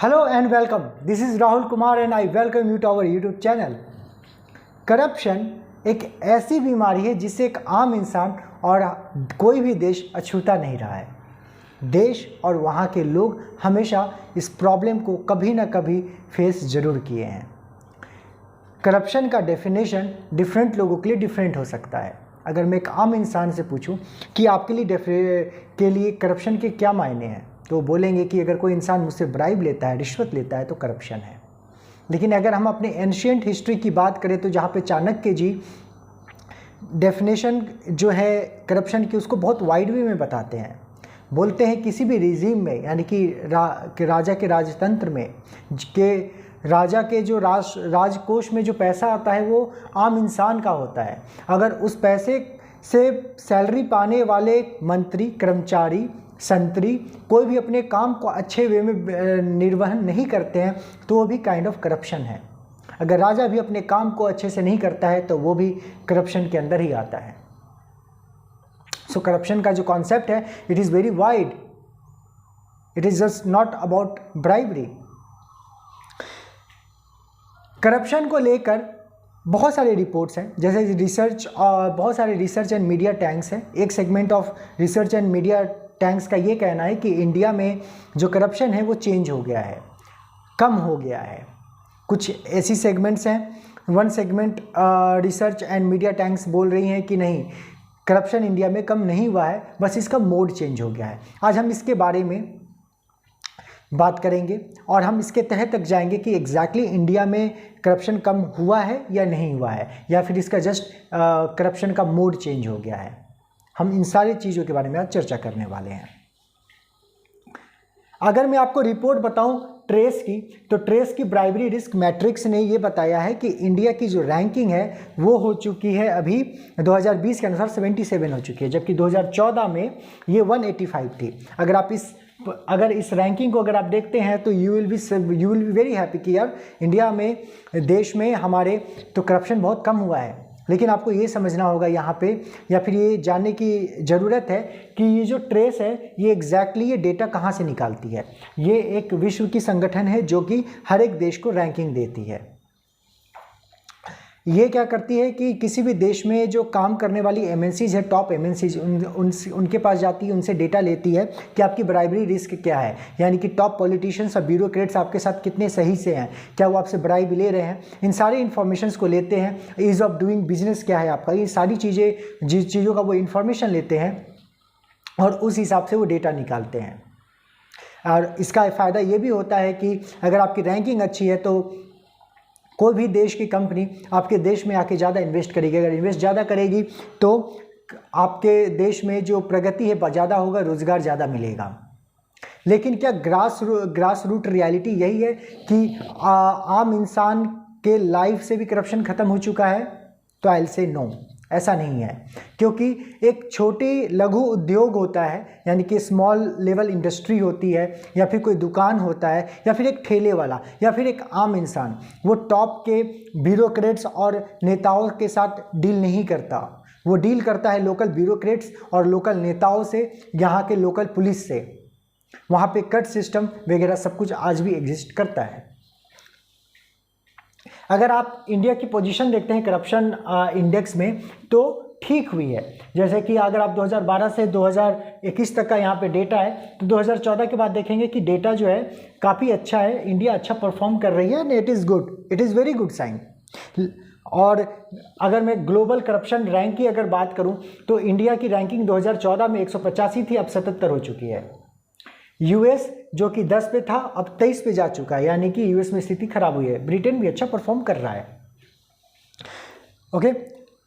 Hello and welcome. This is Rahul Kumar and I welcome you to our YouTube channel. Corruption एक ऐसी बीमारी है जिससे एक आम इंसान और कोई भी देश अछूता नहीं रहा है। देश और वहाँ के लोग हमेशा इस प्रॉब्लम को कभी ना कभी फेस ज़रूर किए हैं। करप्शन का डेफिनेशन डिफरेंट लोगों के लिए डिफरेंट हो सकता है। अगर मैं एक आम इंसान से पूछूं कि आपके लिए करप्शन के क्या मायने हैं, तो बोलेंगे कि अगर कोई इंसान मुझसे ब्राइब लेता है, रिश्वत लेता है, तो करप्शन है। लेकिन अगर हम अपने एंशिएंट हिस्ट्री की बात करें तो जहाँ पे चाणक्य जी डेफिनेशन जो है करप्शन की उसको बहुत वाइड वे में बताते हैं। बोलते हैं किसी भी रिजीम में, यानी कि राजा के राजतंत्र में राजा के जो राजकोष में जो पैसा आता है वो आम इंसान का होता है। अगर उस पैसे से सैलरी पाने वाले मंत्री, कर्मचारी, संतरी कोई भी अपने काम को अच्छे वे में निर्वहन नहीं करते हैं तो वो भी काइंड ऑफ करप्शन है। अगर राजा भी अपने काम को अच्छे से नहीं करता है तो वो भी करप्शन के अंदर ही आता है। सो करप्शन का जो कॉन्सेप्ट है it is very wide, it is just not about bribery. Corruption को लेकर बहुत सारे रिपोर्ट्स हैं, जैसे रिसर्च बहुत सारे रिसर्च एंड मीडिया टैंक्स हैं। एक segment of research and media tanks का ये कहना है कि इंडिया में जो करप्शन है वो चेंज हो गया है, कम हो गया है। कुछ ऐसी सेगमेंट्स हैं, one segment research and media tanks बोल रही हैं कि नहीं, करप्शन इंडिया में कम नहीं हुआ है, बस इसका मोड चेंज हो गया है। आज हम इसके बारे में बात करेंगे और हम इसके तहत तक जाएंगे कि एग्जैक्टली इंडिया में करप्शन कम हुआ है या नहीं हुआ है, या फिर इसका जस्ट करप्शन का मोड चेंज हो गया है। हम इन सारी चीज़ों के बारे में आज चर्चा करने वाले हैं। अगर मैं आपको रिपोर्ट बताऊं ट्रेस की, तो ट्रेस की ब्राइबरी रिस्क मैट्रिक्स ने ये बताया है कि इंडिया की जो रैंकिंग है वो हो चुकी है अभी 2020 के अनुसार 77 हो चुकी है, जबकि 2014 में ये 185 थी। अगर इस रैंकिंग को अगर आप देखते हैं तो you will be very happy कि यार इंडिया में, देश में हमारे तो करप्शन बहुत कम हुआ है। लेकिन आपको ये समझना होगा यहाँ पे, या फिर ये जानने की ज़रूरत है कि ये जो ट्रेस है ये एग्जैक्टली ये डेटा कहाँ से निकालती है। ये एक विश्व की संगठन है जो कि हर एक देश को रैंकिंग देती है। ये क्या करती है कि किसी भी देश में जो काम करने वाली एमएनसीज है, टॉप एमएनसीज, उनके पास जाती है, उनसे डेटा लेती है कि आपकी ब्राइबरी रिस्क क्या है, यानी कि टॉप पॉलिटिशियंस और ब्यूरोक्रेट्स आपके साथ कितने सही से हैं, क्या वो आपसे ब्राइब ले रहे हैं। इन सारे इन्फॉर्मेशंस को लेते हैं। ईज़ ऑफ डूइंग बिजनेस क्या है आपका, ये सारी चीज़ें, जिस चीज़ों का वो इन्फॉर्मेशन लेते हैं और उस हिसाब से वो डेटा निकालते हैं। और इसका फ़ायदा ये भी होता है कि अगर आपकी रैंकिंग अच्छी है तो कोई भी देश की कंपनी आपके देश में आके ज़्यादा इन्वेस्ट करेगी। अगर इन्वेस्ट ज़्यादा करेगी तो आपके देश में जो प्रगति है ज़्यादा होगा, रोज़गार ज़्यादा मिलेगा। लेकिन क्या ग्रास रूट रियलिटी यही है कि आम इंसान के लाइफ से भी करप्शन ख़त्म हो चुका है? तो आई विल से नो, ऐसा नहीं है। क्योंकि एक छोटी लघु उद्योग होता है, यानी कि स्मॉल लेवल इंडस्ट्री होती है, या फिर कोई दुकान होता है, या फिर एक ठेले वाला, या फिर एक आम इंसान, वो टॉप के ब्यूरोक्रेट्स और नेताओं के साथ डील नहीं करता। वो डील करता है लोकल ब्यूरोक्रेट्स और लोकल नेताओं से, यहाँ के लोकल पुलिस से। वहाँ पे कट सिस्टम वगैरह सब कुछ आज भी एग्जिस्ट करता है। अगर आप इंडिया की पोजीशन देखते हैं करप्शन इंडेक्स में तो ठीक हुई है। जैसे कि अगर आप 2012 से 2021 तक का यहाँ पे डेटा है तो 2014 के बाद देखेंगे कि डेटा जो है काफ़ी अच्छा है, इंडिया अच्छा परफॉर्म कर रही है and it is good, it is very good sign. और अगर मैं ग्लोबल करप्शन रैंक की अगर बात करूँ तो इंडिया की रैंकिंग 2014 में 185 थी, अब 77 हो चुकी है। यूएस जो कि 10 पे था अब 23 पे जा चुका है, यानी कि यूएस में स्थिति खराब हुई है। ब्रिटेन भी अच्छा परफॉर्म कर रहा है। ओके,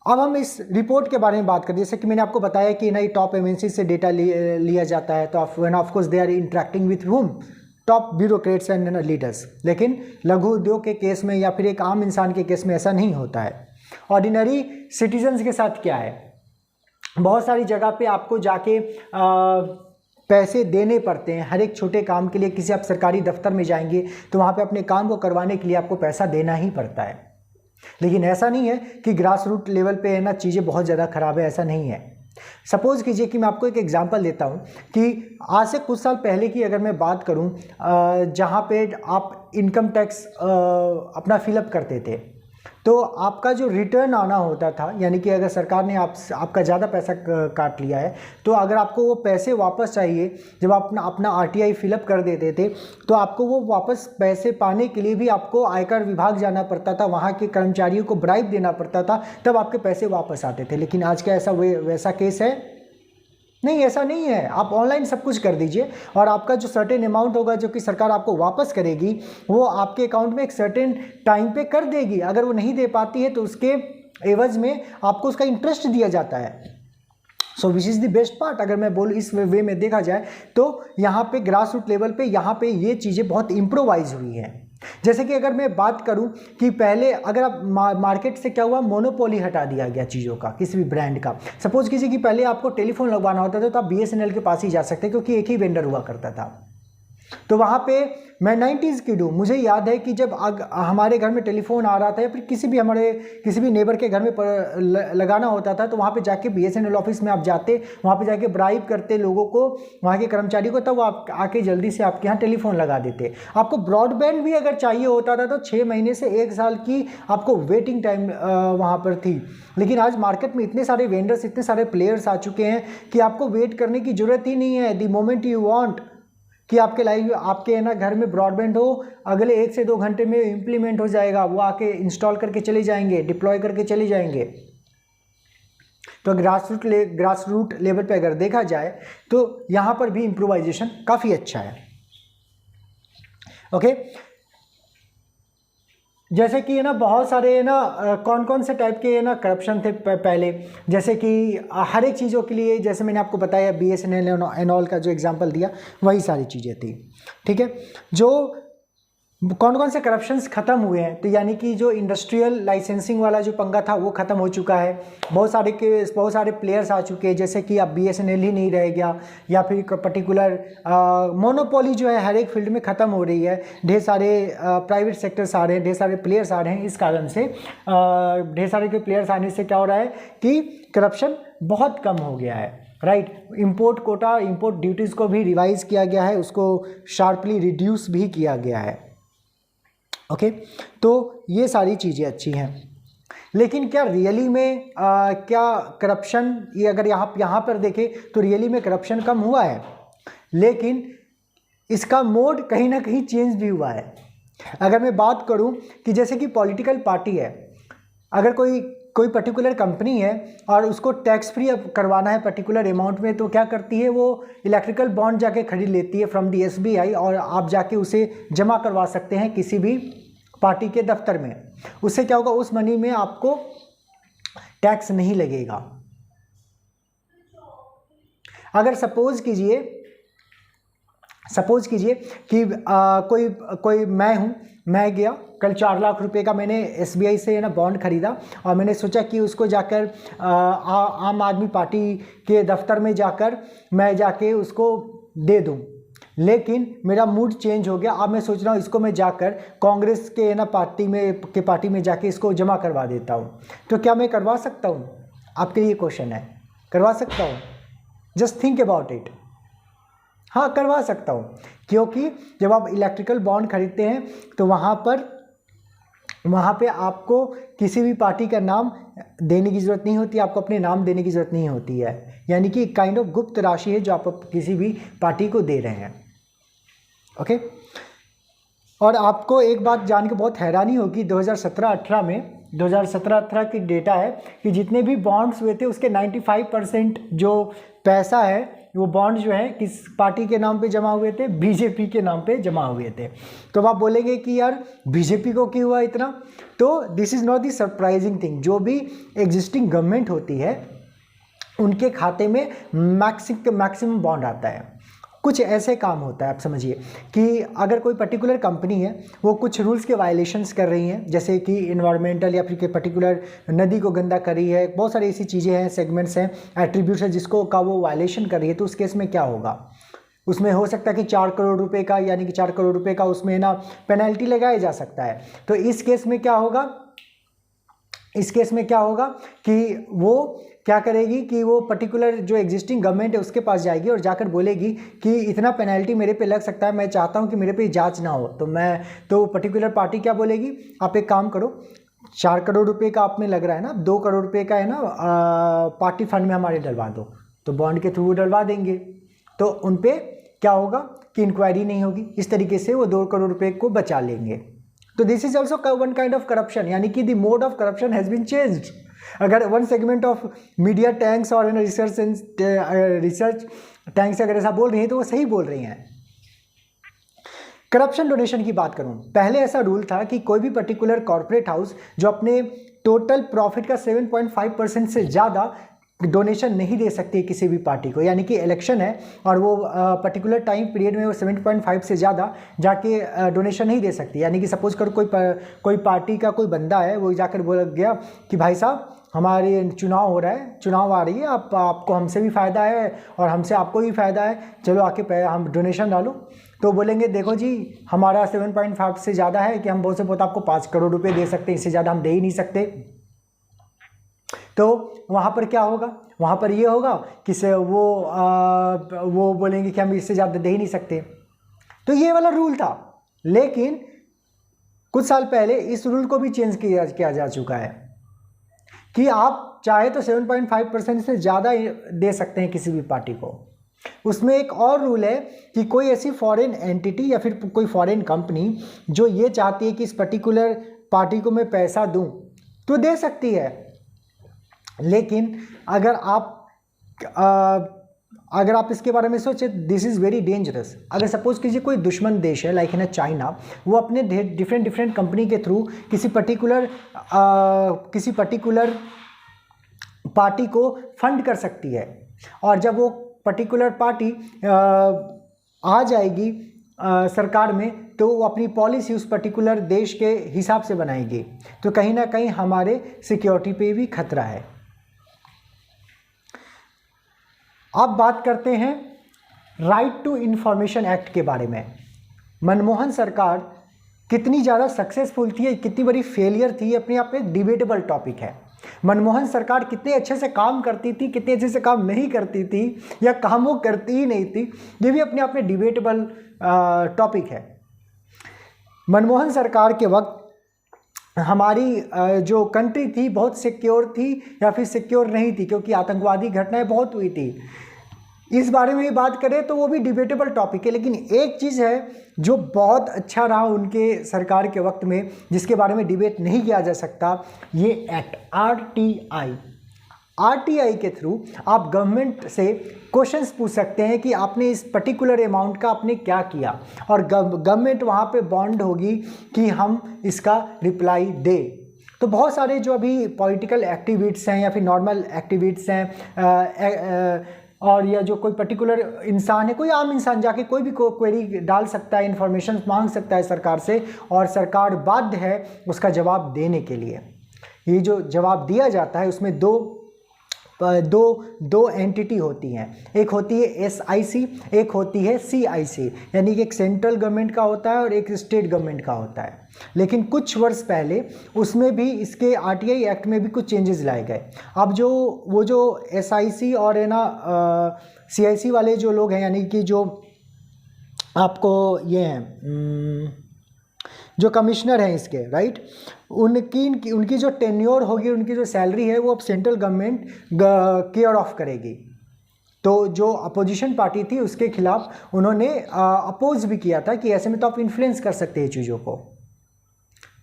अब हम इस रिपोर्ट के बारे में बात करें। जैसे कि मैंने आपको बताया कि ना, टॉप एमएनसी से डेटा लिया जाता है, तो of course they are interacting with them, top bureaucrats and leaders. लेकिन लघु उद्योग के केस में या फिर एक आम इंसान के केस में ऐसा नहीं होता है। ऑर्डिनरी सिटीजन्स के साथ क्या है, बहुत सारी जगह पे आपको जाके पैसे देने पड़ते हैं हर एक छोटे काम के लिए। किसी आप सरकारी दफ्तर में जाएंगे तो वहाँ पे अपने काम को करवाने के लिए आपको पैसा देना ही पड़ता है। लेकिन ऐसा नहीं है कि ग्रास रूट लेवल पे है ना चीज़ें बहुत ज़्यादा ख़राब है, ऐसा नहीं है। सपोज कीजिए कि मैं आपको एक एग्जांपल देता हूँ कि आज से कुछ साल पहले की अगर मैं बात करूँ, जहाँ पे आप इनकम टैक्स अपना फिलअप करते थे, तो आपका जो रिटर्न आना होता था, यानी कि अगर सरकार ने आपका ज़्यादा पैसा काट लिया है, तो अगर आपको वो पैसे वापस चाहिए, जब आप अपना आरटीआई फिलअप कर देते थे, तो आपको वो वापस पैसे पाने के लिए भी आपको आयकर विभाग जाना पड़ता था, वहाँ के कर्मचारियों को ब्राइब देना पड़ता था, तब आपके पैसे वापस आते थे। लेकिन आज क्या ऐसा वैसा केस है? नहीं, ऐसा नहीं है। आप ऑनलाइन सब कुछ कर दीजिए और आपका जो सर्टेन अमाउंट होगा जो कि सरकार आपको वापस करेगी, वो आपके अकाउंट में एक सर्टेन टाइम पे कर देगी। अगर वो नहीं दे पाती है तो उसके एवज में आपको उसका इंटरेस्ट दिया जाता है। So which is the best part, अगर मैं बोलूँ इस वे में देखा जाए तो यहाँ पे ग्रास रूट लेवल पे यहाँ पे ये चीज़ें बहुत इम्प्रोवाइज हुई हैं। जैसे कि अगर मैं बात करूं कि पहले अगर आप मार्केट से क्या हुआ, मोनोपोली हटा दिया गया चीज़ों का, किसी भी ब्रांड का। सपोज कीजिए कि पहले आपको टेलीफोन लगवाना होता था तो आप बीएसएनएल के पास ही जा सकते क्योंकि एक ही वेंडर हुआ करता था। तो वहाँ पे मैं 90s की हूँ, मुझे याद है कि जब हमारे घर में टेलीफोन आ रहा था या फिर किसी भी नेबर के घर में लगाना होता था, तो वहाँ पे जाके बीएसएनएल ऑफिस में आप जाते, वहाँ पे जाके ब्राइब करते लोगों को, वहाँ के कर्मचारी को, तब वो आप आके जल्दी से आपके यहाँ टेलीफोन लगा देते। आपको ब्रॉडबैंड भी अगर चाहिए होता था तो 6 महीने से 1 साल की आपको वेटिंग टाइम वहाँ पर थी। लेकिन आज मार्केट में इतने सारे वेंडर्स, इतने सारे प्लेयर्स आ चुके हैं कि आपको वेट करने की जरूरत ही नहीं है। द मोमेंट यू वांट कि आपके ना घर में ब्रॉडबैंड हो, अगले 1 से 2 घंटे में इम्प्लीमेंट हो जाएगा, वो आके इंस्टॉल करके चले जाएंगे, डिप्लॉय करके चले जाएंगे। तो ग्रास रूट लेवल पे अगर देखा जाए तो यहाँ पर भी इम्प्रोवाइजेशन काफ़ी अच्छा है। ओके, जैसे कि ना बहुत सारे ना कौन कौन से टाइप के ना करप्शन थे पहले, जैसे कि हर एक चीज़ों के लिए, जैसे मैंने आपको बताया बीएसएनएल एंड ऑल का जो एग्जांपल दिया, वही सारी चीज़ें थी। ठीक है, जो कौन कौन से करप्शंस खत्म हुए हैं, तो यानी कि जो इंडस्ट्रियल लाइसेंसिंग वाला जो पंगा था वो खत्म हो चुका है। बहुत सारे प्लेयर्स आ चुके हैं, जैसे कि अब बीएसएनएल ही नहीं रह गया, या फिर पर्टिकुलर मोनोपोली जो है हर एक फील्ड में ख़त्म हो रही है। ढेर सारे प्राइवेट सेक्टर्स आ रहे हैं, ढेर सारे प्लेयर्स आ रहे हैं। इस कारण से ढेर सारे के प्लेयर्स आने से क्या हो रहा है कि करप्शन बहुत कम हो गया है। Right, import Kota, import duties को भी रिवाइज किया गया है, उसको शार्पली रिड्यूस भी किया गया है। ओके, तो ये सारी चीज़ें अच्छी हैं। लेकिन क्या रियली में क्या करप्शन, ये अगर यहाँ पर देखें तो रियली में करप्शन कम हुआ है, लेकिन इसका मोड कहीं ना कहीं चेंज भी हुआ है। अगर मैं बात करूं कि जैसे कि पॉलिटिकल पार्टी है, अगर कोई पर्टिकुलर कंपनी है और उसको टैक्स फ्री अब करवाना है पर्टिकुलर अमाउंट में, तो क्या करती है, वो इलेक्ट्रिकल बॉन्ड जाके खरीद लेती है फ्रॉम दी एसबीआई, और आप जाके उसे जमा करवा सकते हैं किसी भी पार्टी के दफ्तर में। उससे क्या होगा, उस मनी में आपको टैक्स नहीं लगेगा। अगर सपोज कीजिए कि कोई मैं गया कल 4 लाख रुपए का मैंने एसबीआई से ना बॉन्ड खरीदा, और मैंने सोचा कि उसको जाकर आम आदमी पार्टी के दफ्तर में जाकर मैं जाके उसको दे दूं। लेकिन मेरा मूड चेंज हो गया, अब मैं सोच रहा हूँ इसको मैं जाकर कांग्रेस के ना पार्टी में जाके इसको जमा करवा देता हूँ। तो क्या मैं करवा सकता हूँ? आपके लिए क्वेश्चन है, करवा सकता हूँ? Just think about it. हाँ, करवा सकता हूँ, क्योंकि जब आप इलेक्ट्रिकल बॉन्ड खरीदते हैं तो वहाँ पे आपको किसी भी पार्टी का नाम देने की ज़रूरत नहीं होती, आपको अपने नाम देने की ज़रूरत नहीं होती है। यानी कि काइंड ऑफ गुप्त राशि है जो आप किसी भी पार्टी को दे रहे हैं। ओके, और आपको एक बात जान के बहुत हैरानी होगी, 2017-18 की डेटा है कि जितने भी बॉन्ड्स हुए थे उसके 95% जो पैसा है वो बॉन्ड जो है किस पार्टी के नाम पे जमा हुए थे, बीजेपी के नाम पे जमा हुए थे। तो आप बोलेंगे कि यार बीजेपी को क्यों हुआ इतना, तो this is not the surprising thing. जो भी एग्जिस्टिंग गवर्नमेंट होती है उनके खाते में मैक्सिमम बॉन्ड आता है। कुछ ऐसे काम होता है, आप समझिए कि अगर कोई पर्टिकुलर कंपनी है वो कुछ रूल्स के वायलेशंस कर रही हैं, जैसे कि इन्वायरमेंटल या फिर पर्टिकुलर नदी को गंदा कर रही है, बहुत सारी ऐसी चीज़ें हैं, सेगमेंट्स हैं, एट्रीब्यूट्स है जिसको का वो वायलेशन कर रही है, तो उस केस में क्या होगा, उसमें हो सकता है कि 4 करोड़ रुपए का, यानी कि 4 करोड़ रुपए का उसमें ना पेनल्टी लगाया जा सकता है। तो इस केस में क्या होगा कि वो क्या करेगी कि वो पर्टिकुलर जो एग्जिस्टिंग गवर्नमेंट है उसके पास जाएगी और जाकर बोलेगी कि इतना पेनल्टी मेरे पे लग सकता है, मैं चाहता हूँ कि मेरे पे जांच ना हो। तो पर्टिकुलर पार्टी क्या बोलेगी, आप एक काम करो, 4 करोड़ रुपए का आप में लग रहा है ना, 2 करोड़ रुपए का है ना, पार्टी फंड में हमारे डलवा दो। तो बॉन्ड के थ्रू डलवा देंगे, तो उन पे क्या होगा कि इंक्वायरी नहीं होगी। इस तरीके से वो 2 करोड़ रुपए को बचा लेंगे। तो this is also one kind of corruption, यानी कि the mode of corruption has been changed. अगर one segment of media tanks और रिसर्च टैंक्स अगर ऐसा बोल रही हैं तो वो सही बोल रही हैं। करप्शन डोनेशन की बात करूं, पहले ऐसा रूल था कि कोई भी पर्टिकुलर कॉर्पोरेट हाउस जो अपने टोटल प्रॉफिट का 7.5% से ज़्यादा डोनेशन नहीं दे सकती किसी भी पार्टी को। यानी कि इलेक्शन है और वो पर्टिकुलर टाइम पीरियड में वो 7.5 से ज़्यादा जाके डोनेशन नहीं दे सकती। यानी कि सपोज करो कोई पार्टी का कोई बंदा है, वो जाकर बोल गया कि भाई साहब हमारे चुनाव हो रहा है, चुनाव आ रही है, आपको हमसे भी फ़ायदा है और हमसे आपको भी फ़ायदा है, चलो आके हम डोनेशन डालो। तो बोलेंगे देखो जी हमारा 7.5 से ज़्यादा है कि हम बहुत से बहुत आपको 5 करोड़ रुपए दे सकते हैं, इससे ज़्यादा हम दे ही नहीं सकते। तो वहाँ पर क्या होगा, वहाँ पर ये होगा कि वो बोलेंगे कि हम इससे ज़्यादा दे ही नहीं सकते। तो ये वाला रूल था, लेकिन कुछ साल पहले इस रूल को भी चेंज किया जा चुका है कि आप चाहे तो 7.5% से ज़्यादा दे सकते हैं किसी भी पार्टी को। उसमें एक और रूल है कि कोई ऐसी फॉरेन एंटिटी या फिर कोई फॉरेन कंपनी जो ये चाहती है कि इस पर्टिकुलर पार्टी को मैं पैसा दूं तो दे सकती है। लेकिन अगर आप इसके बारे में सोचे, दिस इज़ वेरी डेंजरस। अगर सपोज कीजिए कोई दुश्मन देश है लाइक इन चाइना, वो अपने डिफरेंट कंपनी के थ्रू किसी पर्टिकुलर पार्टी को फंड कर सकती है, और जब वो पर्टिकुलर पार्टी आ जाएगी सरकार में तो वो अपनी पॉलिसी उस पर्टिकुलर देश के हिसाब से बनाएगी। तो कहीं ना कहीं हमारे सिक्योरिटी पे भी खतरा है। अब बात करते हैं राइट टू इंफॉर्मेशन एक्ट के बारे में। मनमोहन सरकार कितनी ज़्यादा सक्सेसफुल थी, कितनी बड़ी फेलियर थी, अपने आप में डिबेटेबल टॉपिक है। मनमोहन सरकार कितने अच्छे से काम करती थी, कितने अच्छे से काम नहीं करती थी, या काम वो करती ही नहीं थी, ये भी अपने आप में डिबेटेबल टॉपिक है। मनमोहन सरकार के वक्त हमारी जो कंट्री थी बहुत सिक्योर थी या फिर सिक्योर नहीं थी, क्योंकि आतंकवादी घटनाएं बहुत हुई थी। इस बारे में भी बात करें तो वो भी डिबेटेबल टॉपिक है। लेकिन एक चीज़ है जो बहुत अच्छा रहा उनके सरकार के वक्त में, जिसके बारे में डिबेट नहीं किया जा सकता, ये एक्ट आरटीआई के थ्रू आप गवर्नमेंट से क्वेश्चंस पूछ सकते हैं कि आपने इस पर्टिकुलर अमाउंट का आपने क्या किया, और गवर्नमेंट वहाँ पे बॉन्ड होगी कि हम इसका रिप्लाई दे। तो बहुत सारे जो अभी पॉलिटिकल एक्टिविट्स हैं या फिर नॉर्मल एक्टिविट्स हैं, और या जो कोई पर्टिकुलर इंसान है, कोई आम इंसान जाके कोई भी क्वेरी डाल सकता है, इंफॉर्मेशन मांग सकता है सरकार से, और सरकार बाध्य है उसका जवाब देने के लिए। ये जो जवाब दिया जाता है उसमें दो एंटिटी होती हैं, एक होती है SIC, एक होती है CIC, यानी कि एक सेंट्रल गवर्नमेंट का होता है और एक स्टेट गवर्नमेंट का होता है। लेकिन कुछ वर्ष पहले उसमें भी, इसके RTI एक्ट में भी कुछ चेंजेस लाए गए। अब वो जो SIC और है ना CIC वाले जो लोग हैं, यानी कि जो आपको ये हैं जो कमिश्नर हैं इसके, राइट, उनकी जो टेन्योर होगी, उनकी जो सैलरी है वो अब सेंट्रल गवर्नमेंट केयर ऑफ करेगी। तो जो अपोजिशन पार्टी थी उसके खिलाफ उन्होंने अपोज भी किया था कि ऐसे में तो आप इन्फ्लुएंस कर सकते हैं चीज़ों को।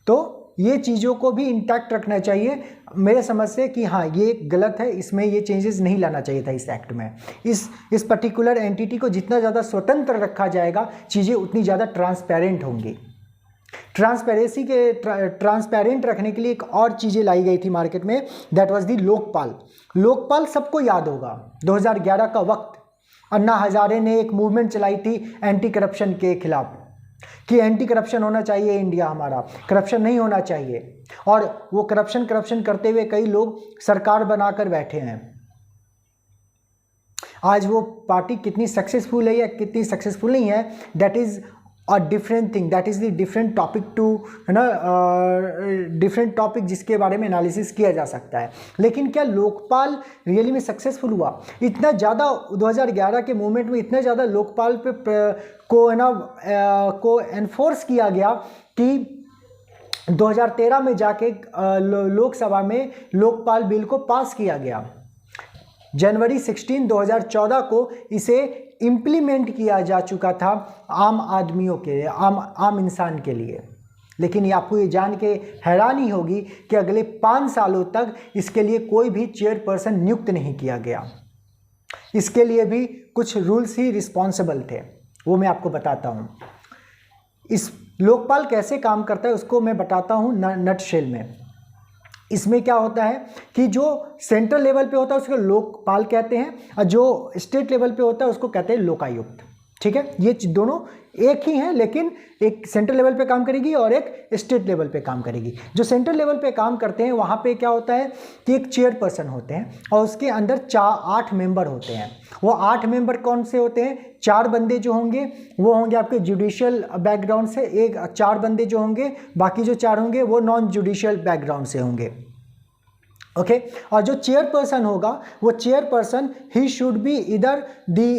तो ये चीज़ों को भी इंटैक्ट रखना चाहिए मेरे समझ से कि हाँ ये गलत है, इसमें ये चेंजेस नहीं लाना चाहिए था इस एक्ट में। इस पर्टिकुलर एंटिटी को जितना ज़्यादा स्वतंत्र रखा जाएगा, चीज़ें उतनी ज़्यादा ट्रांसपेरेंट होंगी। ट्रांसपेरेंट रखने के लिए एक और चीज़ें लाई गई थी मार्केट में, दैट वाज दी लोकपाल सबको याद होगा। 2011 का वक्त अन्ना हजारे ने एक मूवमेंट चलाई थी एंटी करप्शन के खिलाफ कि एंटी करप्शन होना चाहिए, इंडिया हमारा करप्शन नहीं होना चाहिए। और वो करप्शन करते हुए कई लोग सरकार बनाकर बैठे हैं। आज वो पार्टी कितनी सक्सेसफुल है या कितनी सक्सेसफुल नहीं है, दैट इज और different thing, that is the different topic too, है ना, डिफरेंट टॉपिक जिसके बारे में एनालिसिस किया जा सकता है। लेकिन क्या लोकपाल रियली में सक्सेसफुल हुआ? इतना ज़्यादा 2011 के मूवमेंट में इतना ज़्यादा लोकपाल पे को, है ना, को एनफोर्स किया गया कि 2013 में जाके लोकसभा में लोकपाल बिल को पास किया गया। जनवरी 16, 2014 को इसे इम्प्लीमेंट किया जा चुका था आम आदमियों के लिए, आम इंसान के लिए। लेकिन ये आपको ये जान के हैरानी होगी कि अगले 5 सालों तक इसके लिए कोई भी चेयरपर्सन नियुक्त नहीं किया गया। इसके लिए भी कुछ रूल्स ही रिस्पॉन्सिबल थे, वो मैं आपको बताता हूँ। इस लोकपाल कैसे काम करता है उसको मैं बताता हूँ नटशेल में। इसमें क्या होता है कि जो सेंट्रल लेवल पे होता है उसको लोकपाल कहते हैं, और जो स्टेट लेवल पे होता है उसको कहते हैं लोकायुक्त। ठीक है, ये दोनों एक ही हैं, लेकिन एक सेंट्रल लेवल पे काम करेगी और एक स्टेट लेवल पे काम करेगी। जो सेंट्रल लेवल पे काम करते हैं वहाँ पे क्या होता है कि एक चेयरपर्सन होते हैं और उसके अंदर 8 मेंबर होते हैं। वो 8 मेंबर कौन से होते हैं? 4 बंदे जो होंगे वो होंगे आपके जुडिशियल बैकग्राउंड से, 4 बंदे जो होंगे, बाकी जो 4 होंगे वो नॉन जुडिशियल बैकग्राउंड से होंगे। ओके, और जो चेयरपर्सन होगा वो चेयरपर्सन ही शुड बी इधर दी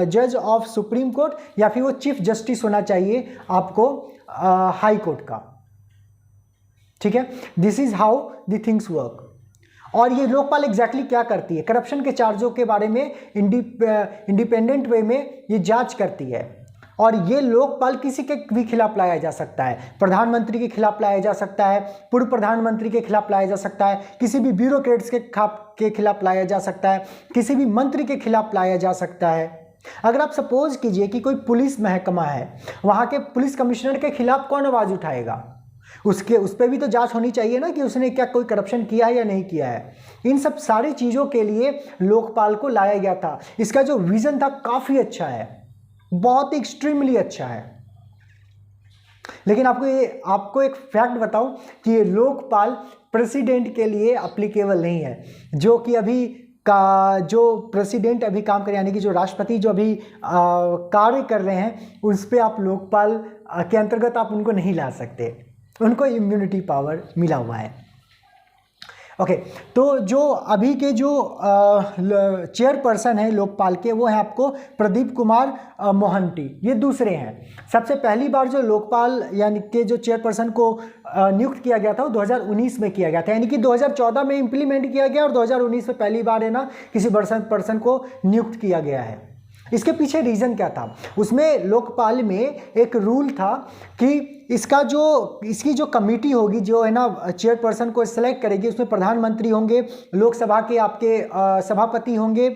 जज ऑफ सुप्रीम कोर्ट, या फिर वो चीफ जस्टिस होना चाहिए आपको हाई कोर्ट का। ठीक है, this is how the things work. और ये लोकपाल एग्जैक्टली क्या करती है? करप्शन के चार्जों के बारे में इंडिपेंडेंट वे में ये जांच करती है। और ये लोकपाल किसी के भी खिलाफ लाया जा सकता है, प्रधानमंत्री के खिलाफ लाया जा सकता है, पूर्व प्रधानमंत्री के खिलाफ लाया जा सकता है, किसी भी ब्यूरोक्रेट्स के खिलाफ लाया जा सकता है, किसी भी मंत्री के खिलाफ लाया जा सकता है। अगर आप सपोज कीजिए कि कोई पुलिस महकमा है, वहाँ के पुलिस कमिश्नर के खिलाफ कौन आवाज़ उठाएगा? उस पर भी तो जांच होनी चाहिए ना कि उसने क्या कोई करप्शन किया है या नहीं किया है। इन सब सारी चीज़ों के लिए लोकपाल को लाया गया था। इसका जो विज़न था काफ़ी अच्छा है, बहुत एक्सट्रीमली अच्छा है। लेकिन आपको एक फैक्ट बताऊं कि ये लोकपाल प्रेसिडेंट के लिए एप्लीकेबल नहीं है। जो कि अभी का जो प्रेसिडेंट अभी काम कर, यानी कि जो राष्ट्रपति जो अभी कार्य कर रहे हैं, उस पर आप लोकपाल के अंतर्गत आप उनको नहीं ला सकते, उनको इम्यूनिटी पावर मिला हुआ है। ओके, तो जो अभी के जो चेयरपर्सन है लोकपाल के, वो है आपको प्रदीप कुमार मोहंती, ये दूसरे हैं। सबसे पहली बार जो लोकपाल यानी कि जो चेयरपर्सन को नियुक्त किया गया था वो 2019 में किया गया था, यानी कि 2014 में इम्प्लीमेंट किया गया और 2019 में पहली बार है ना किसी पर्सन को नियुक्त किया गया है। इसके पीछे रीज़न क्या था? उसमें लोकपाल में एक रूल था कि इसकी जो कमेटी होगी, जो है ना चेयरपर्सन को सिलेक्ट करेगी, उसमें प्रधानमंत्री होंगे, लोकसभा के आपके सभापति होंगे,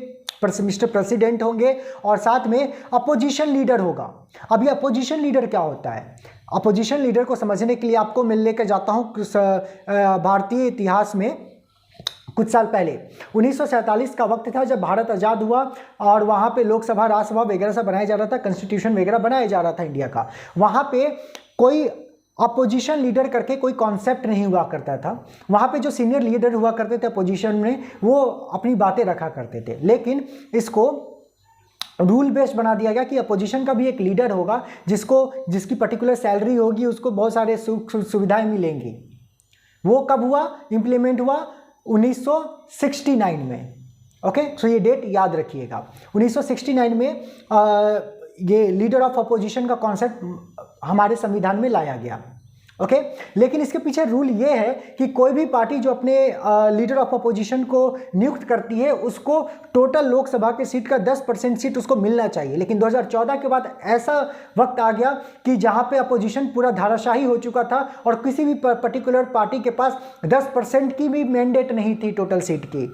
मिस्टर प्रेसिडेंट होंगे, और साथ में अपोजिशन लीडर होगा। अब ये अपोजिशन लीडर क्या होता है? अपोजिशन लीडर को समझने के लिए आपको मैं लेकर जाता हूँ भारतीय इतिहास में। कुछ साल पहले 1947 का वक्त था जब भारत आज़ाद हुआ, और वहाँ पे लोकसभा, राज्यसभा वगैरह सब बनाया जा रहा था, कॉन्स्टिट्यूशन वगैरह बनाया जा रहा था इंडिया का। वहाँ पे कोई अपोजिशन लीडर करके कोई कॉन्सेप्ट नहीं हुआ करता था। वहाँ पे जो सीनियर लीडर हुआ करते थे अपोजिशन में, वो अपनी बातें रखा करते थे। लेकिन इसको रूल बेस्ड बना दिया गया कि अपोजिशन का भी एक लीडर होगा, जिसकी पर्टिकुलर सैलरी होगी, उसको बहुत सारे सुविधाएँ मिलेंगी। वो कब हुआ? इम्प्लीमेंट हुआ 1969 में। ओके, तो ये डेट याद रखिएगा। 1969 में ये लीडर ऑफ अपोजिशन का कॉन्सेप्ट हमारे संविधान में लाया गया। ओके, लेकिन इसके पीछे रूल ये है कि कोई भी पार्टी जो अपने लीडर ऑफ अपोजिशन को नियुक्त करती है, उसको टोटल लोकसभा के सीट का 10% सीट उसको मिलना चाहिए। लेकिन 2014 के बाद ऐसा वक्त आ गया कि जहां पे अपोजिशन पूरा धाराशाही हो चुका था और किसी भी पर्टिकुलर पार्टी के पास 10% की भी मैंडेट नहीं थी टोटल सीट की।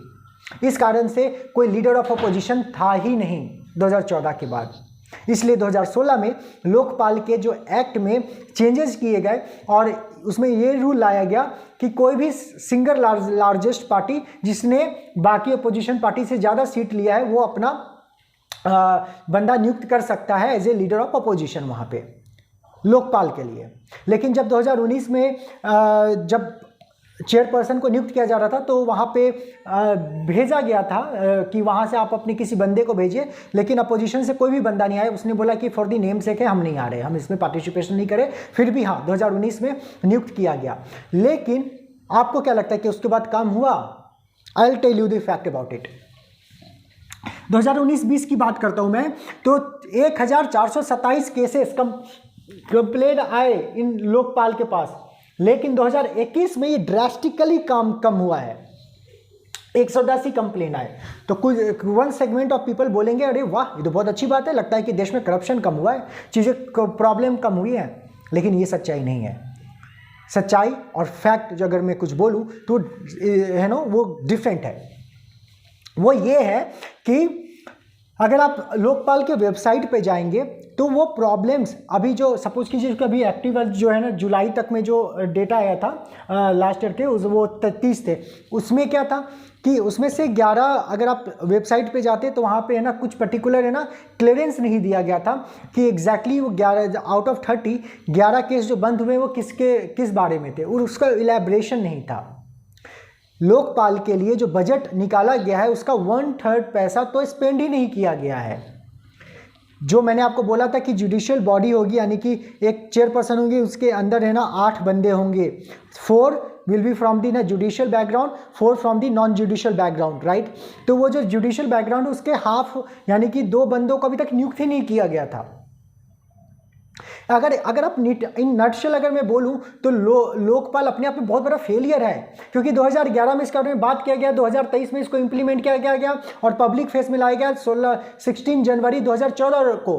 इस कारण से कोई लीडर ऑफ अपोजिशन था ही नहीं 2014 के बाद। इसलिए 2016 में लोकपाल के जो एक्ट में चेंजेस किए गए और उसमें ये रूल लाया गया कि कोई भी सिंगल लार्जेस्ट पार्टी जिसने बाकी अपोजिशन पार्टी से ज़्यादा सीट लिया है, वो अपना बंदा नियुक्त कर सकता है as a leader of opposition वहाँ पे लोकपाल के लिए। लेकिन जब 2019 में जब चेयरपर्सन को नियुक्त किया जा रहा था, तो वहाँ पे भेजा गया था कि वहाँ से आप अपने किसी बंदे को भेजिए, लेकिन अपोजिशन से कोई भी बंदा नहीं आया। उसने बोला कि फॉर दी नेम सेक है, हम नहीं आ रहे, हम इसमें पार्टिसिपेशन नहीं करें। फिर भी हाँ 2019 में नियुक्त किया गया। लेकिन आपको क्या लगता है कि उसके बाद काम हुआ? I will tell you the fact about it. 2019-20 की बात करता हूँ मैं, तो 1427 केसेस कंप्लेन आए इन लोकपाल के पास, लेकिन 2021 में ये ड्रास्टिकली कम हुआ है, 110 ही कंप्लेन आए। तो कुछ वन सेगमेंट ऑफ पीपल बोलेंगे अरे वाह ये तो बहुत अच्छी बात है, लगता है कि देश में करप्शन कम हुआ है, चीज़ें प्रॉब्लम कम हुई है, लेकिन ये सच्चाई नहीं है। सच्चाई और फैक्ट जो अगर मैं कुछ बोलूँ तो है ना वो डिफरेंट है। वो ये है कि अगर आप लोकपाल के वेबसाइट पे जाएंगे तो वो प्रॉब्लम्स अभी जो सपोज कीजिए कि अभी एक्टिव जो है ना जुलाई तक में जो डेटा आया था लास्ट ईयर के वो 33 थे, उसमें क्या था कि उसमें से 11 अगर आप वेबसाइट पे जाते तो वहाँ पे है ना कुछ पर्टिकुलर है ना क्लियरेंस नहीं दिया गया था कि एग्जैक्टली वो 11 आउट ऑफ 30 11 केस जो बंद हुए वो किस बारे में थे, और उसका इलेबरेशन नहीं था। लोकपाल के लिए जो बजट निकाला गया है उसका 1/3 पैसा तो स्पेंड ही नहीं किया गया है। जो मैंने आपको बोला था कि जुडिशियल बॉडी होगी, यानी कि एक चेयरपर्सन होगी, उसके अंदर है ना 8 बंदे होंगे, 4 विल बी फ्रॉम दी ना judicial background, 4 from the non judicial background, right. तो वो जो जुडिशियल बैकग्राउंड उसके हाफ यानी कि 2 बंदों को अभी तक नियुक्त ही नहीं किया गया था। अगर आप इन नटशेल अगर मैं बोलूं तो लोकपाल अपने आप में बहुत बड़ा फेलियर है, क्योंकि 2011 में इसके बारे में बात किया गया, 2023 में इसको इंप्लीमेंट किया गया और पब्लिक फेस में लाया गया 16 जनवरी 2014 को,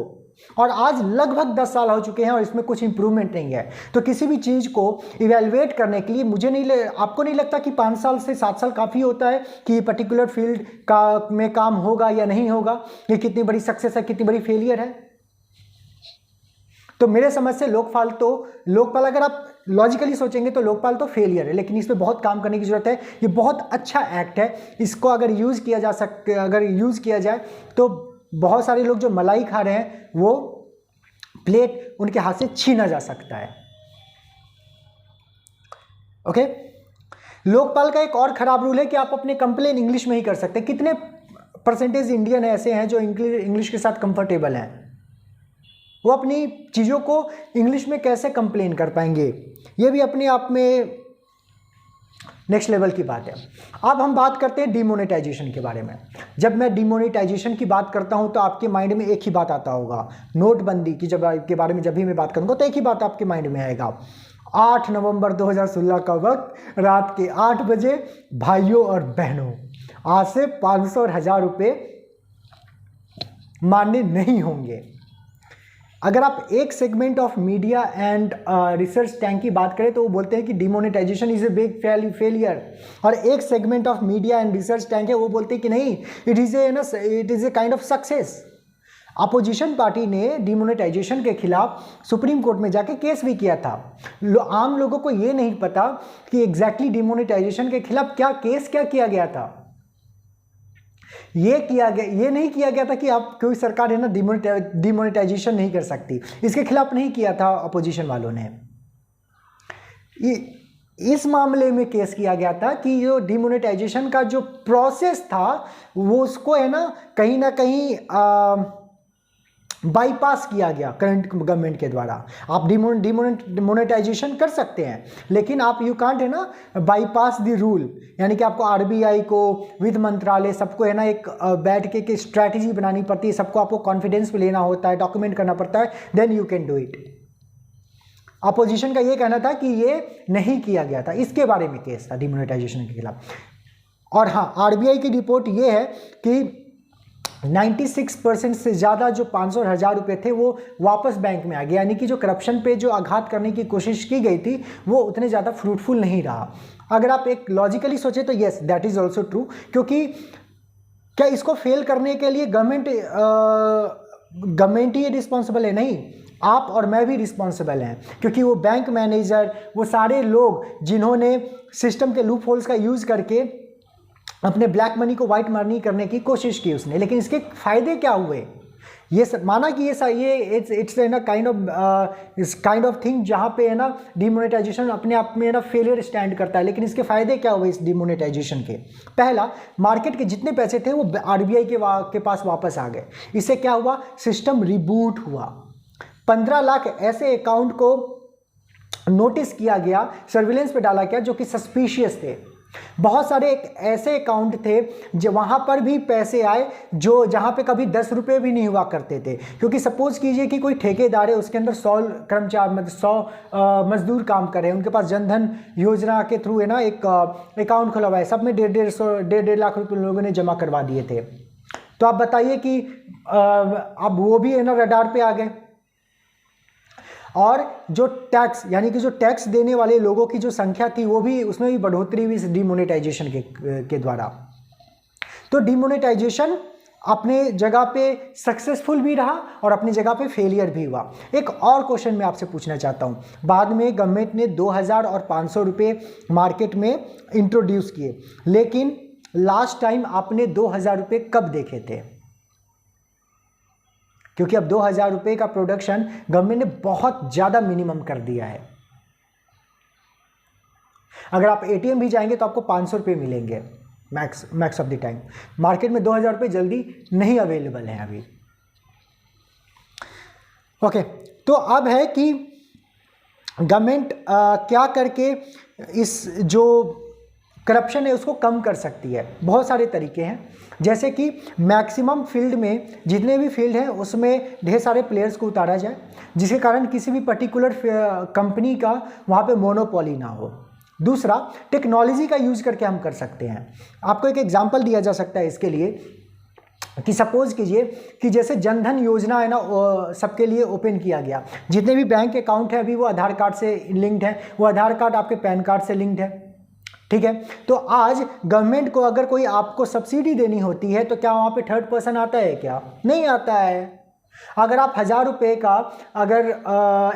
और आज लगभग 10 साल हो चुके हैं और इसमें कुछ इंप्रूवमेंट नहीं है। तो किसी भी चीज़ को इवेलुएट करने के लिए आपको नहीं लगता कि 5 साल से 7 साल काफ़ी होता है कि पर्टिकुलर फील्ड में काम होगा या नहीं होगा, ये कितनी बड़ी सक्सेस है, कितनी बड़ी फेलियर है। तो मेरे समझ से लोकपाल अगर आप लॉजिकली सोचेंगे तो लोकपाल तो फेलियर है, लेकिन इस पे बहुत काम करने की जरूरत है। ये बहुत अच्छा एक्ट है, इसको अगर यूज़ किया जाए तो बहुत सारे लोग जो मलाई खा रहे हैं वो प्लेट उनके हाथ से छीना जा सकता है। ओके। लोकपाल का एक और खराब रूल है कि आप अपने कंप्लेन इंग्लिश में ही कर सकते हैं। कितने परसेंटेज इंडियन ऐसे हैं जो इंग्लिश के साथ कंफर्टेबल हैं? वो अपनी चीज़ों को इंग्लिश में कैसे कंप्लेन कर पाएंगे? ये भी अपने आप में नेक्स्ट लेवल की बात है। अब हम बात करते हैं डिमोनेटाइजेशन के बारे में। जब मैं डिमोनेटाइजेशन की बात करता हूं तो आपके माइंड में एक ही बात आता होगा, नोटबंदी की के बारे में जब भी मैं बात करूंगा तो एक ही बात आपके माइंड में आएगा। 8 नवंबर 2016 का वक्त, रात के 8 बजे, भाइयों और बहनों, आज से 500 और 1000 रुपये मान्य नहीं होंगे। अगर आप एक segment of media and research tank की बात करें तो वो बोलते हैं कि demonetisation is a big failure, और एक segment of media and research tank है वो बोलते हैं कि नहीं, it is a kind of success. Opposition party ने डिमोनेटाइजेशन के खिलाफ सुप्रीम कोर्ट में जाके केस भी किया था। आम लोगों को ये नहीं पता कि एग्जैक्टली डिमोनेटाइजेशन के खिलाफ केस किया गया था। ये नहीं किया गया था कि आप कोई सरकार है ना डिमोनेटाइजेशन नहीं कर सकती, इसके खिलाफ नहीं किया था अपोजिशन वालों ने। इस मामले में केस किया गया था कि जो डिमोनेटाइजेशन का जो प्रोसेस था वो उसको है ना कहीं बाईपास किया गया करंट गवर्नमेंट के द्वारा। आप डिमोनेटाइजेशन कर सकते हैं, लेकिन आप यू कांट है ना बाईपास द रूल, यानी कि आपको आरबीआई को, वित्त मंत्रालय, सबको है ना एक बैठ के स्ट्रैटेजी बनानी पड़ती है, सबको आपको कॉन्फिडेंस पे लेना होता है, डॉक्यूमेंट करना पड़ता है, then you can do it. Opposition का ये कहना था कि ये नहीं किया गया था, इसके बारे में केस था डिमोनेटाइजेशन के खिलाफ। और हाँ, आरबीआई की रिपोर्ट ये है कि 96% से ज़्यादा जो 500 और 1000 रुपये थे वो वापस बैंक में आ गए, यानी कि जो करप्शन पे जो आघात करने की कोशिश की गई थी वो उतने ज़्यादा फ्रूटफुल नहीं रहा। अगर आप एक लॉजिकली सोचे तो yes that is also true, क्योंकि क्या इसको फेल करने के लिए गवर्नमेंट ही रिस्पॉन्सिबल है? नहीं, आप और मैं भी रिस्पॉन्सिबल हैं, क्योंकि वो बैंक मैनेजर, वो सारे लोग जिन्होंने सिस्टम के लूप होल्स का यूज़ करके अपने ब्लैक मनी को वाइट मनी करने की कोशिश की उसने, लेकिन इसके फायदे क्या हुए? ये माना कि ये इट्स ना काइंड ऑफ थिंग जहाँ पे है ना डिमोनेटाइजेशन अपने आप में है ना फेलियर स्टैंड करता है। लेकिन इसके फायदे क्या हुए इस डिमोनेटाइजेशन के? पहला, मार्केट के जितने पैसे थे वो आरबीआई के पास वापस आ गए। इससे क्या हुआ? सिस्टम रिबूट हुआ। 15 लाख ऐसे अकाउंट को नोटिस किया गया, सर्विलेंस पे डाला गया जो कि सस्पिशियस थे। बहुत सारे ऐसे अकाउंट थे जो वहाँ पर भी पैसे आए जो जहाँ पे कभी 10 रुपये भी नहीं हुआ करते थे। क्योंकि सपोज कीजिए कि कोई ठेकेदार है, उसके अंदर 100 कर्मचारी मतलब 100 मजदूर काम कर रहे हैं, उनके पास जनधन योजना के थ्रू है ना एक अकाउंट खुला हुआ है, सब में 1.5 लाख रुपये लोगों ने जमा करवा दिए थे। तो आप बताइए कि अब वो भी है ना रडार पे आ गए। और जो टैक्स यानी कि जो टैक्स देने वाले लोगों की जो संख्या थी वो भी, उसमें भी बढ़ोतरी हुई इस डिमोनेटाइजेशन के द्वारा। तो डिमोनेटाइजेशन अपने जगह पे सक्सेसफुल भी रहा और अपनी जगह पे फेलियर भी हुआ। एक और क्वेश्चन मैं आपसे पूछना चाहता हूँ। बाद में गवर्नमेंट ने 2000 और 500 रुपये मार्केट में इंट्रोड्यूस किए, लेकिन लास्ट टाइम आपने 2000 रुपये कब देखे थे? क्योंकि अब 2000 रुपये का प्रोडक्शन गवर्नमेंट ने बहुत ज़्यादा मिनिमम कर दिया है। अगर आप एटीएम भी जाएंगे तो आपको 500 रुपये मिलेंगे max of the time. Market में 2000 रुपये जल्दी नहीं अवेलेबल है अभी। ओके, तो अब है कि गवर्नमेंट क्या करके इस जो करप्शन है उसको कम कर सकती है। बहुत सारे तरीके हैं, जैसे कि मैक्सिमम फील्ड में जितने भी फील्ड हैं उसमें ढेर सारे प्लेयर्स को उतारा जाए, जिसके कारण किसी भी पर्टिकुलर कंपनी का वहाँ पे मोनोपोली ना हो। दूसरा, टेक्नोलॉजी का यूज़ करके हम कर सकते हैं। आपको एक एग्जांपल दिया जा सकता है इसके लिए कि सपोज कीजिए कि जैसे जनधन योजना है ना सबके लिए ओपन किया गया। जितने भी बैंक अकाउंट है अभी वो आधार कार्ड से लिंक्ड है, वो आधार कार्ड आपके पैन कार्ड से लिंक्ड है, ठीक है। तो आज गवर्नमेंट को अगर कोई आपको सब्सिडी देनी होती है तो क्या वहाँ पे थर्ड पर्सन आता है? क्या नहीं आता है। अगर आप 1000 रुपये का अगर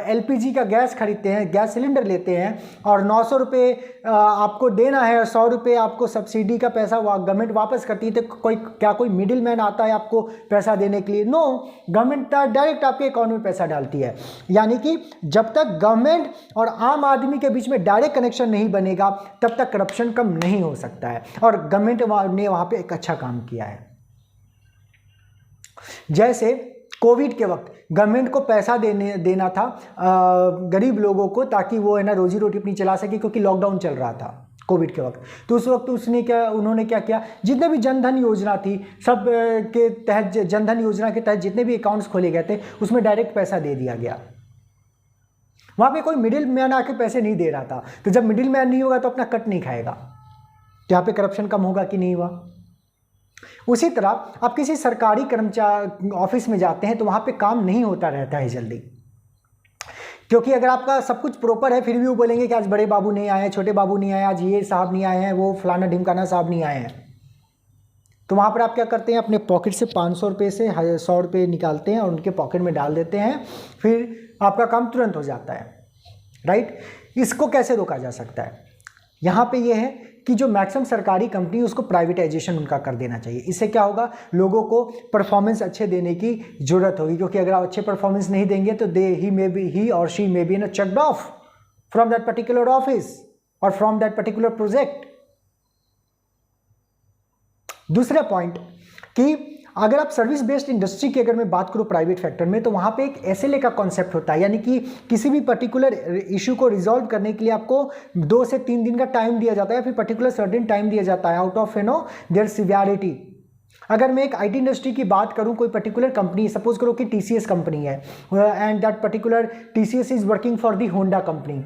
एलपीजी का गैस खरीदते हैं, गैस सिलेंडर लेते हैं और 900 रुपये आपको देना है और 100 रुपये आपको सब्सिडी का पैसा गवर्नमेंट वापस करती है, तो कोई मिडिल मैन आता है आपको पैसा देने के लिए? नो, गवर्नमेंट डायरेक्ट आपके अकाउंट में पैसा डालती है। यानी कि जब तक गवर्नमेंट और आम आदमी के बीच में डायरेक्ट कनेक्शन नहीं बनेगा तब तक करप्शन कम नहीं हो सकता है। और गवर्नमेंट ने वहाँ पर एक अच्छा काम किया है। जैसे कोविड के वक्त गवर्नमेंट को पैसा देना था गरीब लोगों को, ताकि वो है ना रोजी रोटी अपनी चला सके, क्योंकि लॉकडाउन चल रहा था कोविड के वक्त। तो उस वक्त उन्होंने क्या किया, जितने भी जनधन योजना थी सब के तहत, जनधन योजना के तहत जितने भी अकाउंट्स खोले गए थे उसमें डायरेक्ट पैसा दे दिया गया। वहाँ पे कोई मिडिल मैन आके पैसे नहीं दे रहा था। तो जब मिडिल मैन नहीं होगा तो अपना कट नहीं खाएगा, तो यहाँ पे करप्शन कम होगा कि नहीं हुआ? उसी तरह आप किसी सरकारी कर्मचारी ऑफिस में जाते हैं तो वहाँ पे काम नहीं होता रहता है जल्दी, क्योंकि अगर आपका सब कुछ प्रॉपर है फिर भी वो बोलेंगे कि आज बड़े बाबू नहीं आए हैं, छोटे बाबू नहीं आए, आज ये साहब नहीं आए हैं, वो फलाना ढिमकाना साहब नहीं आए हैं। तो वहाँ पर आप क्या करते हैं, अपने पॉकेट से 500 रुपये से 100 रुपये निकालते हैं और उनके पॉकेट में डाल देते हैं, फिर आपका काम तुरंत हो जाता है, राइट। इसको कैसे रोका जा सकता है? यहाँ पे ये है कि जो मैक्सिमम सरकारी कंपनी उसको प्राइवेटाइजेशन उनका कर देना चाहिए। इससे क्या होगा, लोगों को परफॉर्मेंस अच्छे देने की जरूरत होगी, क्योंकि अगर आप अच्छे परफॉर्मेंस नहीं देंगे तो ही और शी मे बी ना checked of from that particular office और फ्रॉम दैट पर्टिकुलर प्रोजेक्ट। दूसरा पॉइंट कि अगर आप सर्विस बेस्ड इंडस्ट्री की अगर मैं बात करूँ प्राइवेट सेक्टर में, तो वहाँ पे एक SLA का कॉन्सेप्ट होता है, यानी कि किसी भी पर्टिकुलर इशू को रिजॉल्व करने के लिए आपको 2 से 3 दिन का टाइम दिया जाता है, फिर पर्टिकुलर सर्टेन टाइम दिया जाता है आउट ऑफ देयर सिवियरिटी। अगर मैं एक IT इंडस्ट्री की बात करूं, कोई पर्टिकुलर कंपनी, सपोज करो कि TCS कंपनी है and that particular TCS is working for the Honda company,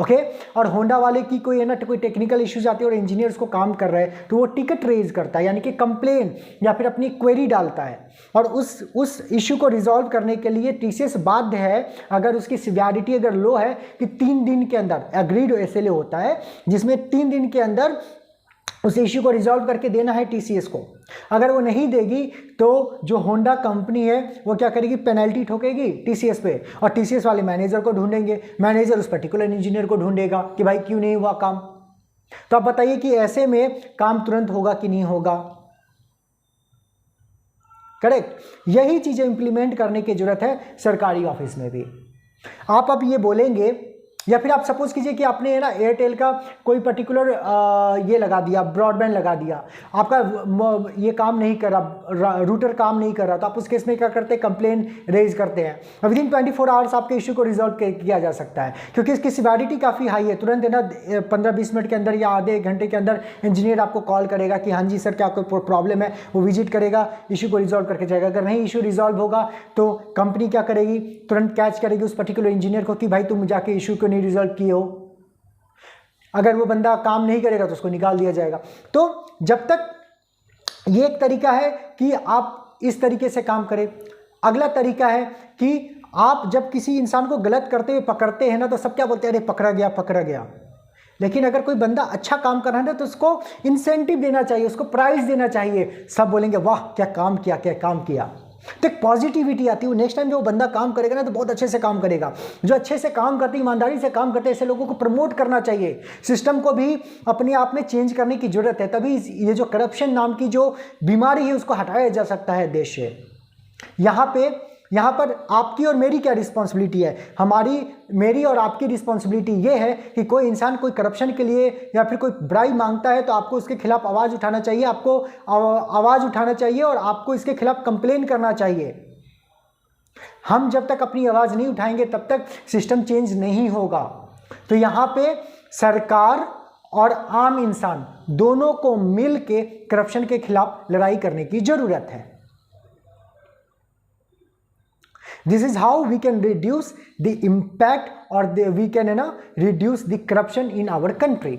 okay. और होंडा वाले की कोई है ना कोई टेक्निकल इश्यूज आती है और इंजीनियर्स को काम कर रहे हैं, तो वो टिकट रेज करता है, यानी कि कंप्लेन या फिर अपनी क्वेरी डालता है, और उस इशू को रिजॉल्व करने के लिए TCS बाध्य है, अगर उसकी सिवियरिटी अगर लो है, कि 3 दिन के अंदर एग्रीड SLA होता है जिसमें 3 दिन के अंदर उस इश्यू को रिजॉल्व करके देना है TCS को। अगर वो नहीं देगी तो जो होंडा कंपनी है वो क्या करेगी, पेनल्टी ठोकेगी TCS पे, और TCS वाले मैनेजर को ढूंढेंगे, मैनेजर उस पर्टिकुलर इंजीनियर को ढूंढेगा कि भाई क्यों नहीं हुआ काम। तो आप बताइए कि ऐसे में काम तुरंत होगा कि नहीं होगा? करेक्ट। यही चीज़ें इंप्लीमेंट करने की जरूरत है सरकारी ऑफिस में भी। आप अब ये बोलेंगे, या फिर आप सपोज कीजिए कि आपने ना एयरटेल का कोई पर्टिकुलर ये लगा दिया, ब्रॉडबैंड लगा दिया, आपका ये काम नहीं कर रहा, रूटर काम नहीं कर रहा, तो आप उस केस में क्या करते हैं, कंप्लेन रेज करते हैं। विद इन 24 आवर्स आपके इशू को रिजॉल्व किया जा सकता है, क्योंकि इसकी सिवियरिटी काफ़ी हाई है। तुरंत है ना 15-20 मिनट के अंदर या आधे एक घंटे के अंदर इंजीनियर आपको कॉल करेगा कि हाँ जी सर क्या कोई प्रॉब्लम है, वो विजिट करेगा, इशू को रिजॉल्व करके जाएगा। अगर नहीं इशू रिजॉल्व होगा तो कंपनी क्या करेगी, तुरंत कैच करेगी उस पर्टिकुलर इंजीनियर को कि भाई तुम जाके इशू को नहीं रिजॉल्व किए हो। अगर वो बंदा काम नहीं करेगा तो उसको निकाल दिया जाएगा। तो जब तक ये एक तरीका है कि आप इस तरीके से काम करें। अगला तरीका है कि आप जब किसी इंसान को गलत करते हुए पकड़ते हैं ना, तो सब क्या बोलते हैं, अरे पकड़ा गया पकड़ा गया। लेकिन अगर कोई बंदा अच्छा काम कर रहा है ना, तो उसको इंसेंटिव देना चाहिए, उसको प्राइज देना चाहिए। सब बोलेंगे वाह क्या काम किया, क्या काम किया। तो एक पॉजिटिविटी आती है। नेक्स्ट टाइम जो बंदा काम करेगा ना, तो बहुत अच्छे से काम करेगा। जो अच्छे से काम करते, ईमानदारी से काम करते, ऐसे लोगों को प्रमोट करना चाहिए। सिस्टम को भी अपने आप में चेंज करने की जरूरत है, तभी ये जो करप्शन नाम की जो बीमारी है उसको हटाया जा सकता है देश से। यहाँ पर आपकी और मेरी क्या रिस्पॉन्सिबिलिटी है, मेरी और आपकी रिस्पॉन्सिबिलिटी ये है कि कोई इंसान कोई करप्शन के लिए या फिर कोई बुराई मांगता है तो आपको उसके खिलाफ आवाज़ उठाना चाहिए, आपको आवाज़ उठाना चाहिए और आपको इसके खिलाफ कंप्लेन करना चाहिए। हम जब तक अपनी आवाज़ नहीं उठाएंगे तब तक सिस्टम चेंज नहीं होगा। तो यहाँ पे सरकार और आम इंसान दोनों को मिल के करप्शन के खिलाफ लड़ाई करने की जरूरत है। This is how we can reduce the impact or we can reduce the corruption in our country.